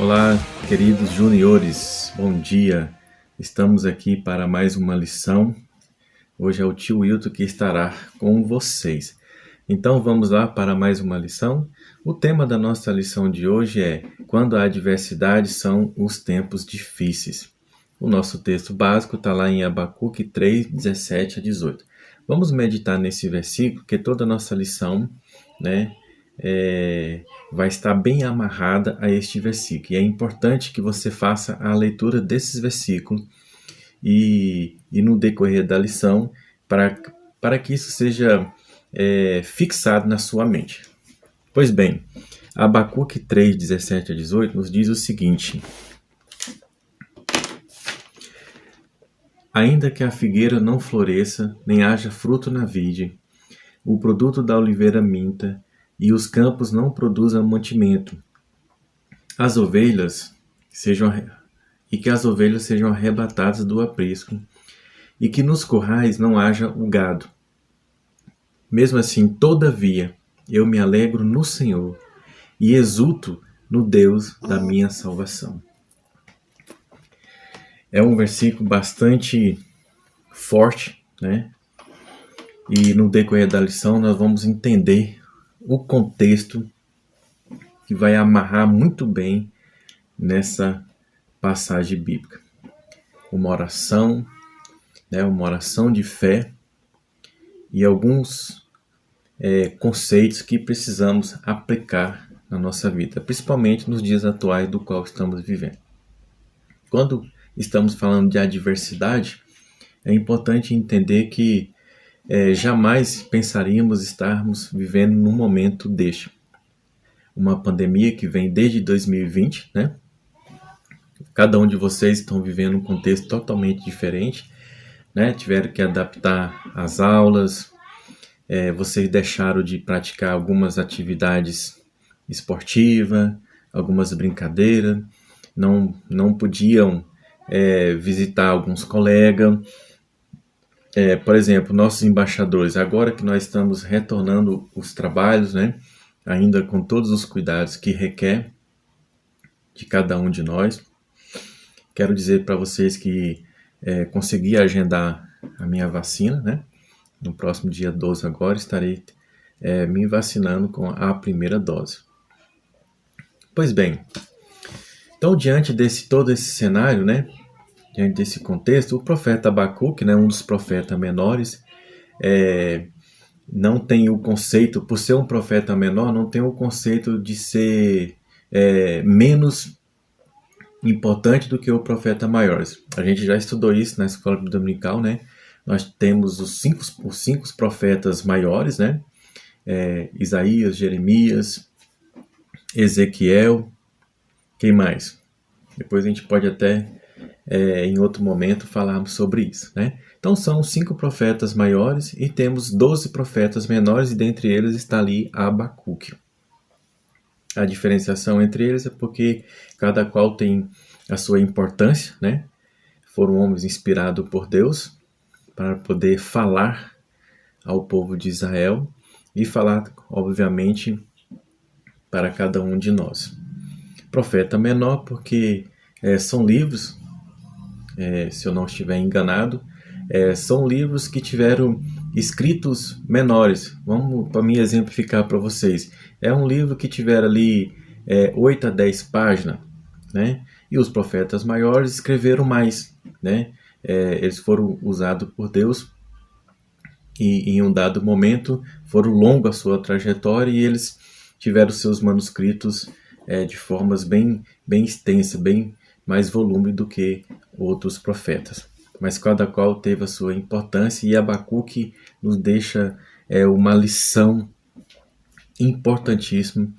Olá, queridos juniores, bom dia. Estamos aqui para mais uma lição. Hoje é o tio Wilton que estará com vocês. Então vamos lá para mais uma lição. O tema da nossa lição de hoje é: quando a adversidade são os tempos difíceis. O nosso texto básico está lá em Abacuque 3, 17 a 18. Vamos meditar nesse versículo, que toda a nossa lição, vai estar bem amarrada a este versículo. E é importante que você faça a leitura desses versículos e no decorrer da lição, para que isso seja fixado na sua mente. Pois bem, Abacuque 3, 17 a 18 nos diz o seguinte: ainda que a figueira não floresça, nem haja fruto na vide, o produto da oliveira minta, e os campos não produzam mantimento, que as ovelhas sejam arrebatadas do aprisco, e que nos currais não haja o gado. Mesmo assim, todavia, eu me alegro no Senhor, e exulto no Deus da minha salvação. É um versículo bastante forte, né? E no decorrer da lição nós vamos entender o contexto que vai amarrar muito bem nessa passagem bíblica. Uma oração de fé e alguns conceitos que precisamos aplicar na nossa vida, principalmente nos dias atuais do qual estamos vivendo. Quando estamos falando de adversidade, é importante entender que jamais pensaríamos estarmos vivendo num momento deste. Uma pandemia que vem desde 2020, né? Cada um de vocês estão vivendo um contexto totalmente diferente, né? Tiveram que adaptar as aulas, vocês deixaram de praticar algumas atividades esportivas, algumas brincadeiras, não podiam visitar alguns colegas. Por exemplo, nossos embaixadores, agora que nós estamos retornando os trabalhos, né, ainda com todos os cuidados que requer de cada um de nós, quero dizer para vocês que consegui agendar a minha vacina, né? No próximo dia 12 agora estarei me vacinando com a primeira dose. Pois bem, então diante desse todo esse cenário, né, diante desse contexto, o profeta Abacuque, né, um dos profetas menores, não tem o conceito, por ser um profeta menor, não tem o conceito de ser menos importante do que o profeta maior. A gente já estudou isso na escola dominical, né? Nós temos os cinco profetas maiores, né? Isaías, Jeremias, Ezequiel, quem mais? Depois a gente pode até, em outro momento, falarmos sobre isso, né? Então são 5 profetas maiores e temos 12 profetas menores, e dentre eles está ali Abacuque. A diferenciação entre eles é porque cada qual tem a sua importância, né? Foram homens inspirados por Deus para poder falar ao povo de Israel e falar, obviamente, para cada um de nós. Profeta menor porque são livros, se eu não estiver enganado, são livros que tiveram escritos menores. Vamos para mim exemplificar para vocês. É um livro que tiver ali 8 a 10 páginas, né? E os profetas maiores escreveram mais, né? Eles foram usados por Deus e em um dado momento foram longos a sua trajetória e eles tiveram seus manuscritos de formas bem extensas, bem mais volume do que outros profetas. Mas cada qual teve a sua importância, e Abacuque nos deixa uma lição importantíssima.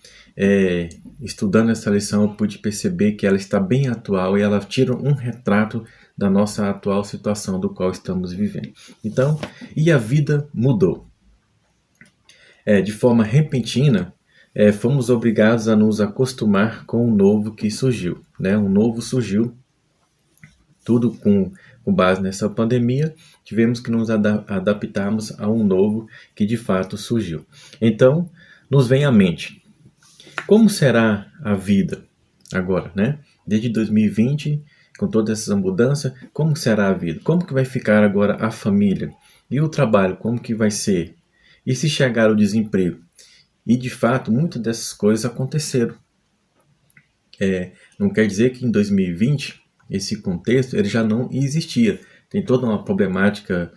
Estudando essa lição, eu pude perceber que ela está bem atual e ela tira um retrato da nossa atual situação do qual estamos vivendo. Então, e a vida mudou. De forma repentina, fomos obrigados a nos acostumar com o novo que surgiu, né? Um novo surgiu, tudo com base nessa pandemia, tivemos que nos adaptarmos a um novo que de fato surgiu. Então, nos vem à mente: como será a vida? agora, né? Desde 2020, com toda essa mudança, como será a vida? Como que vai ficar agora a família? E o trabalho, como que vai ser? E se chegar o desemprego? E de fato, muitas dessas coisas aconteceram. Não quer dizer que em 2020 esse contexto ele já não existia. Tem toda uma problemática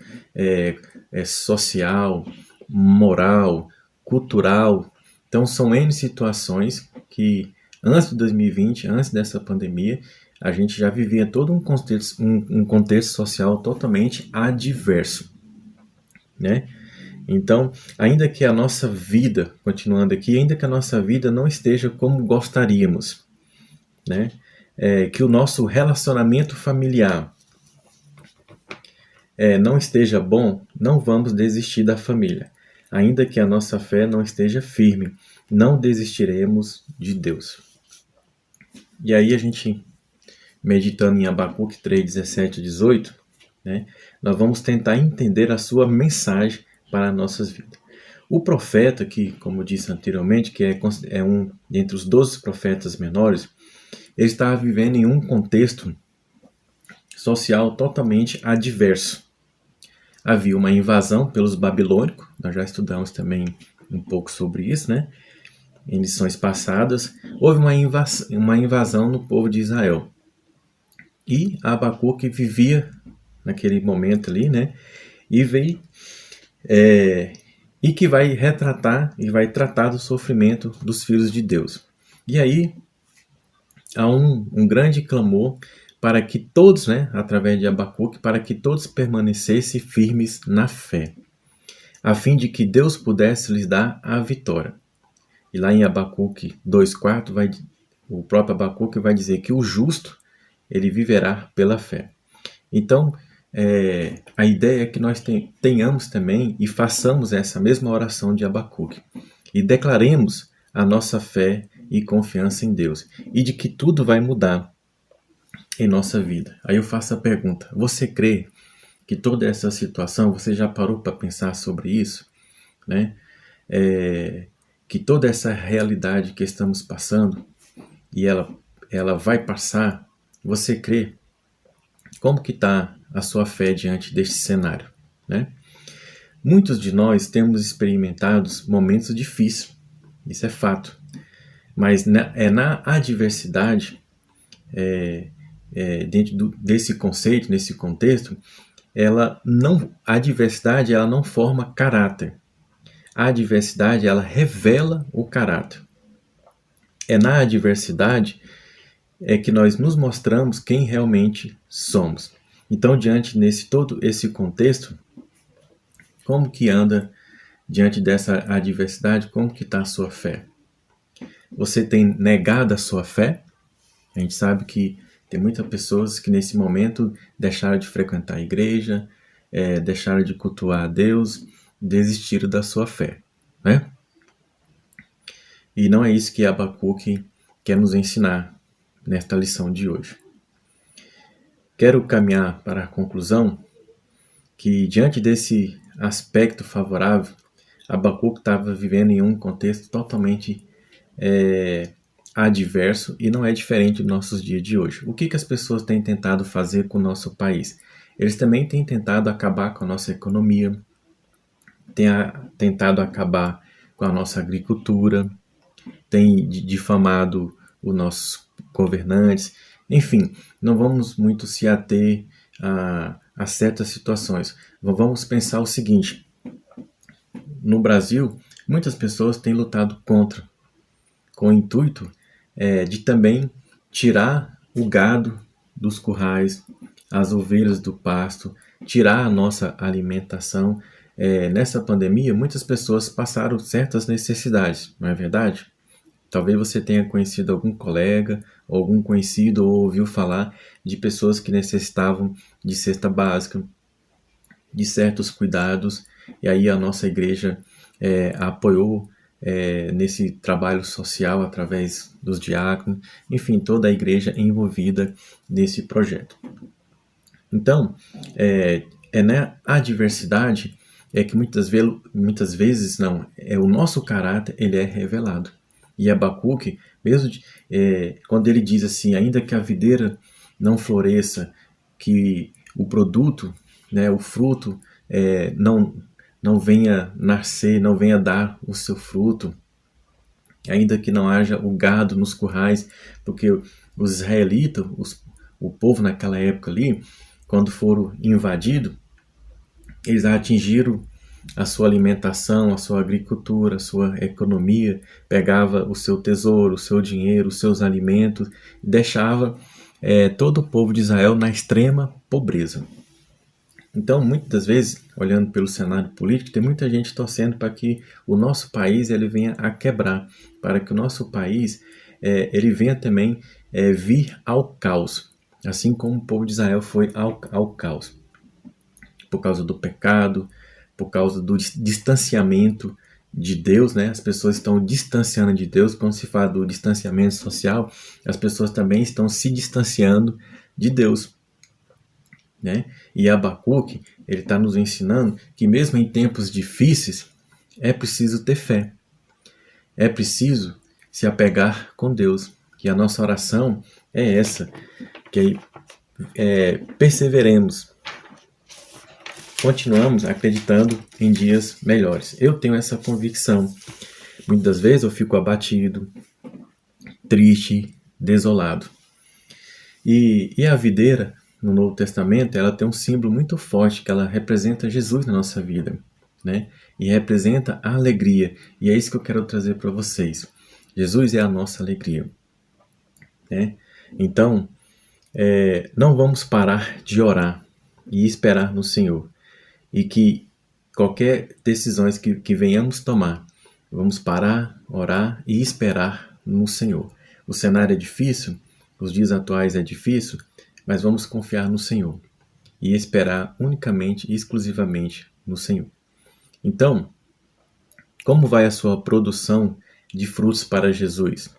social, moral, cultural. Então são N situações que antes de 2020, antes dessa pandemia, a gente já vivia todo um contexto social totalmente adverso, né? Então, ainda que a nossa vida, continuando aqui, ainda que a nossa vida não esteja como gostaríamos, né? Que o nosso relacionamento familiar não esteja bom, não vamos desistir da família. Ainda que a nossa fé não esteja firme, não desistiremos de Deus. E aí a gente, meditando em Abacuque 3, 17 e 18, né, nós vamos tentar entender a sua mensagem para as nossas vidas. O profeta, que, como disse anteriormente, que é um dentre os 12 profetas menores, ele estava vivendo em um contexto social totalmente adverso. Havia uma invasão pelos babilônicos, nós já estudamos também um pouco sobre isso, né? Em lições passadas, houve uma invasão no povo de Israel. E Abacuque vivia naquele momento ali, né? E veio e que vai retratar e vai tratar do sofrimento dos filhos de Deus. E aí há um grande clamor para que todos, né, através de Abacuque, para que todos permanecessem firmes na fé, a fim de que Deus pudesse lhes dar a vitória. E lá em Abacuque 2,4, o próprio Abacuque vai dizer que o justo, ele viverá pela fé. Então, a ideia é que nós tenhamos também e façamos essa mesma oração de Abacuque e declaremos a nossa fé e confiança em Deus e de que tudo vai mudar em nossa vida. Aí eu faço a pergunta: você crê que toda essa situação, você já parou para pensar sobre isso, né? Que toda essa realidade que estamos passando e ela vai passar, você crê? Como que está a sua fé diante deste cenário, né? Muitos de nós temos experimentado momentos difíceis, isso é fato. Mas na adversidade, dentro desse conceito, nesse contexto, a adversidade ela não forma caráter. A adversidade ela revela o caráter. É na adversidade que nós nos mostramos quem realmente somos. Então, diante desse todo esse contexto, como que anda diante dessa adversidade? Como que está a sua fé? Você tem negado a sua fé? A gente sabe que tem muitas pessoas que nesse momento deixaram de frequentar a igreja, deixaram de cultuar a Deus, desistiram da sua fé, né? E não é isso que Abacuque quer nos ensinar nesta lição de hoje. Quero caminhar para a conclusão que diante desse aspecto favorável, Abacuque estava vivendo em um contexto totalmente adverso e não é diferente dos nossos dias de hoje. O que as pessoas têm tentado fazer com o nosso país? Eles também têm tentado acabar com a nossa economia, têm tentado acabar com a nossa agricultura, têm difamado os nossos governantes. Enfim, não vamos muito se ater a certas situações. Vamos pensar o seguinte: no Brasil, muitas pessoas têm lutado contra, com o intuito de também tirar o gado dos currais, as ovelhas do pasto, tirar a nossa alimentação. Nessa pandemia, muitas pessoas passaram certas necessidades, não é verdade? Talvez você tenha conhecido algum colega, algum conhecido, ou ouviu falar de pessoas que necessitavam de cesta básica, de certos cuidados, e aí a nossa igreja apoiou nesse trabalho social através dos diáconos, enfim, toda a igreja envolvida nesse projeto. Então, na adversidade que muitas vezes não, o nosso caráter ele é revelado. E Abacuque, quando ele diz assim, ainda que a videira não floresça, que o produto, né, o fruto, não venha nascer, não venha dar o seu fruto, ainda que não haja o gado nos currais, porque os israelitas, o povo naquela época ali, quando foram invadidos, eles atingiram a sua alimentação, a sua agricultura, a sua economia, pegava o seu tesouro, o seu dinheiro, os seus alimentos, e deixava todo o povo de Israel na extrema pobreza. Então, muitas vezes, olhando pelo cenário político, tem muita gente torcendo para que o nosso país ele venha a quebrar, para que o nosso país ele venha também vir ao caos, assim como o povo de Israel foi ao caos, por causa do pecado, por causa do distanciamento de Deus, né? As pessoas estão distanciando de Deus. Quando se fala do distanciamento social, as pessoas também estão se distanciando de Deus, né? E Abacuque, ele está nos ensinando que mesmo em tempos difíceis, é preciso ter fé. É preciso se apegar com Deus. Que a nossa oração é essa, que perseveremos. Continuamos acreditando em dias melhores. Eu tenho essa convicção. Muitas vezes eu fico abatido, triste, desolado. E a videira, no Novo Testamento, ela tem um símbolo muito forte, que ela representa Jesus na nossa vida, né? E representa a alegria. E é isso que eu quero trazer para vocês. Jesus é a nossa alegria, né? Então, não vamos parar de orar e esperar no Senhor. E que qualquer decisões que venhamos tomar, vamos parar, orar e esperar no Senhor. O cenário é difícil, os dias atuais é difícil, mas vamos confiar no Senhor e esperar unicamente e exclusivamente no Senhor. Então, como vai a sua produção de frutos para Jesus?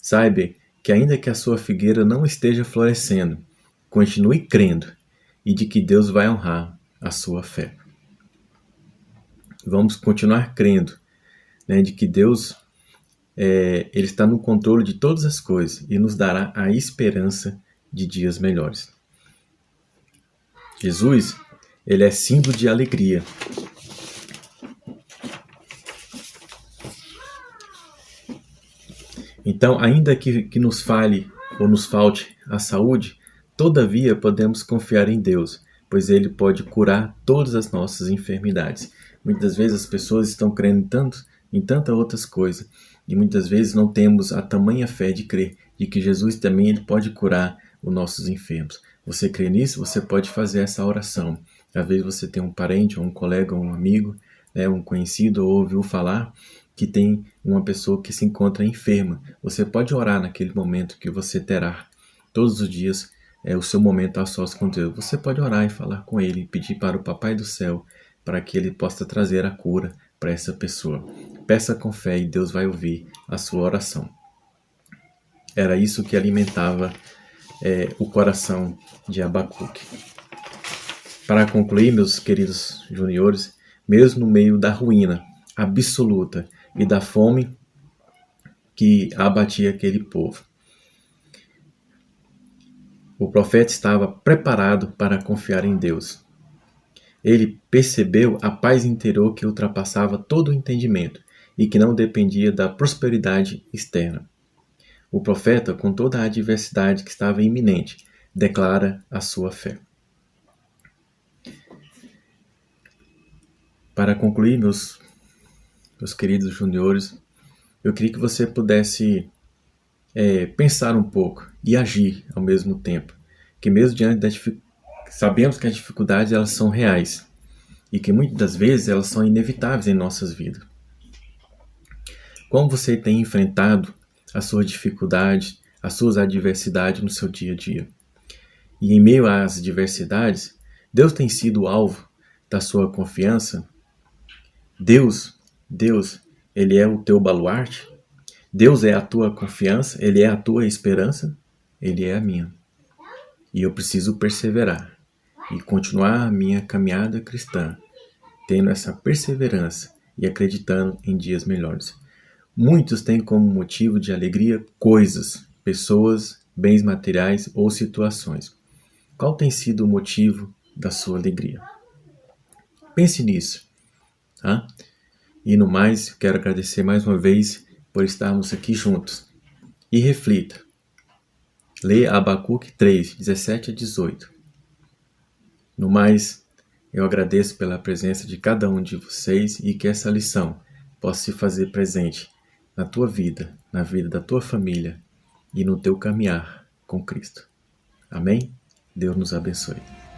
Saiba que ainda que a sua figueira não esteja florescendo, continue crendo e de que Deus vai honrar a sua fé. Vamos continuar crendo, né, de que Deus ele está no controle de todas as coisas e nos dará a esperança de dias melhores. Jesus, ele é símbolo de alegria. Então, ainda que nos fale ou nos falte a saúde, todavia podemos confiar em Deus, pois Ele pode curar todas as nossas enfermidades. Muitas vezes as pessoas estão crendo em tantas outras coisas, e muitas vezes não temos a tamanha fé de crer de que Jesus também ele pode curar os nossos enfermos. Você crê nisso? Você pode fazer essa oração. Às vezes você tem um parente, ou um colega, ou um amigo, né, um conhecido, ou ouviu falar que tem uma pessoa que se encontra enferma. Você pode orar naquele momento que você terá todos os dias o seu momento a sós com Deus. Você pode orar e falar com Ele, pedir para o Papai do Céu para que Ele possa trazer a cura para essa pessoa. Peça com fé e Deus vai ouvir a sua oração. Era isso que alimentava o coração de Abacuque. Para concluir, meus queridos juniores, mesmo no meio da ruína absoluta e da fome que abatia aquele povo, o profeta estava preparado para confiar em Deus. Ele percebeu a paz interior que ultrapassava todo o entendimento e que não dependia da prosperidade externa. O profeta, com toda a adversidade que estava iminente, declara a sua fé. Para concluir, meus queridos juniores, eu queria que você pudesse pensar um pouco e agir ao mesmo tempo. Que mesmo diante das sabemos que as dificuldades elas são reais e que muitas das vezes elas são inevitáveis em nossas vidas. Como você tem enfrentado as suas dificuldades, as suas adversidades no seu dia a dia? E em meio às adversidades, Deus tem sido o alvo da sua confiança? Deus, Ele é o teu baluarte? Deus é a tua confiança? Ele é a tua esperança? Ele é a minha. E eu preciso perseverar e continuar a minha caminhada cristã, tendo essa perseverança e acreditando em dias melhores. Muitos têm como motivo de alegria coisas, pessoas, bens materiais ou situações. Qual tem sido o motivo da sua alegria? Pense nisso. Tá? E no mais, quero agradecer mais uma vez por estarmos aqui juntos. E reflita. Lê Abacuque 3, 17 a 18. No mais, eu agradeço pela presença de cada um de vocês e que essa lição possa se fazer presente na tua vida, na vida da tua família e no teu caminhar com Cristo. Amém? Deus nos abençoe.